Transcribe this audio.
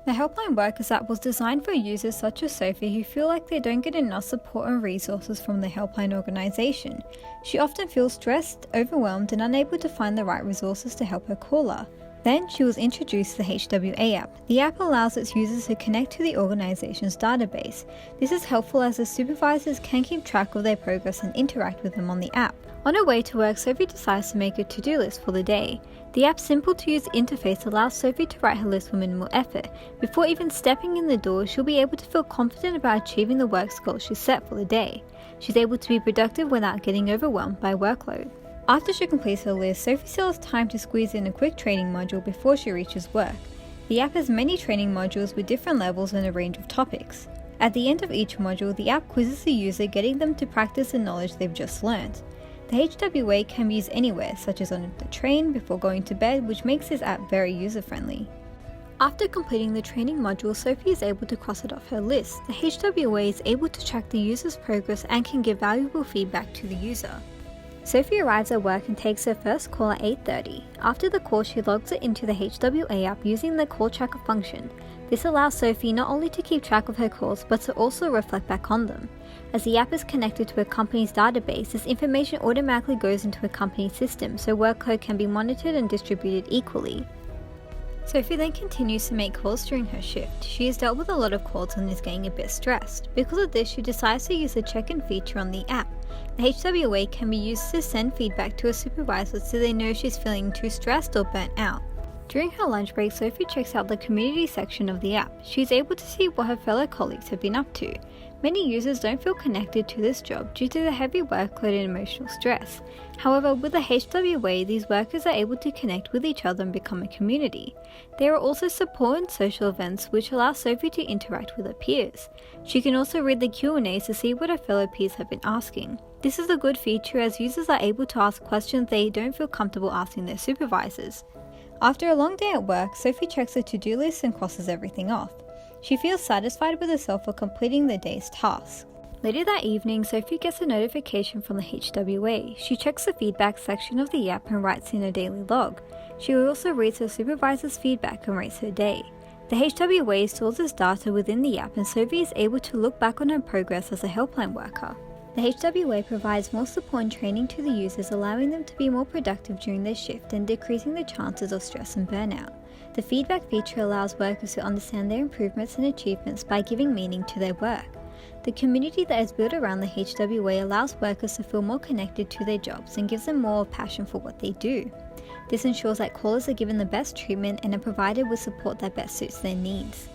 The Helpline Workers app was designed for users such as Sophie who feel like they don't get enough support and resources from the Helpline organisation. She often feels stressed, overwhelmed and unable to find the right resources to help her caller. Then she was introduced to the HWA app. The app allows its users to connect to the organisation's database. This is helpful as the supervisors can keep track of their progress and interact with them on the app. On her way to work, Sophie decides to make a to-do list for the day. The app's simple-to-use interface allows Sophie to write her list with minimal effort. Before even stepping in the door, she'll be able to feel confident about achieving the work goals she set for the day. She's able to be productive without getting overwhelmed by workload. After she completes her list, Sophie still has time to squeeze in a quick training module before she reaches work. The app has many training modules with different levels and a range of topics. At the end of each module, the app quizzes the user, getting them to practice the knowledge they've just learned. The HWA can be used anywhere, such as on the train, before going to bed, which makes this app very user-friendly. After completing the training module, Sophie is able to cross it off her list. The HWA is able to track the user's progress and can give valuable feedback to the user. Sophie arrives at work and takes her first call at 8:30. After the call, she logs it into the HWA app using the call tracker function. This allows Sophie not only to keep track of her calls, but to also reflect back on them. As the app is connected to a company's database, this information automatically goes into a company system, so workload can be monitored and distributed equally. Sophie then continues to make calls during her shift. She has dealt with a lot of calls and is getting a bit stressed. Because of this, she decides to use the check-in feature on the app. The HWA can be used to send feedback to a supervisor so they know she's feeling too stressed or burnt out. During her lunch break, Sophie checks out the community section of the app. She's able to see what her fellow colleagues have been up to. Many users don't feel connected to this job due to the heavy workload and emotional stress. However, with the HWA, these workers are able to connect with each other and become a community. There are also support and social events which allow Sophie to interact with her peers. She can also read the Q&As to see what her fellow peers have been asking. This is a good feature as users are able to ask questions they don't feel comfortable asking their supervisors. After a long day at work, Sophie checks her to-do list and crosses everything off. She feels satisfied with herself for completing the day's tasks. Later that evening, Sophie gets a notification from the HWA. She checks the feedback section of the app and writes in a daily log. She also reads her supervisor's feedback and rates her day. The HWA stores this data within the app and Sophie is able to look back on her progress as a helpline worker. The HWA provides more support and training to the users, allowing them to be more productive during their shift and decreasing the chances of stress and burnout. The feedback feature allows workers to understand their improvements and achievements by giving meaning to their work. The community that is built around the HWA allows workers to feel more connected to their jobs and gives them more passion for what they do. This ensures that callers are given the best treatment and are provided with support that best suits their needs.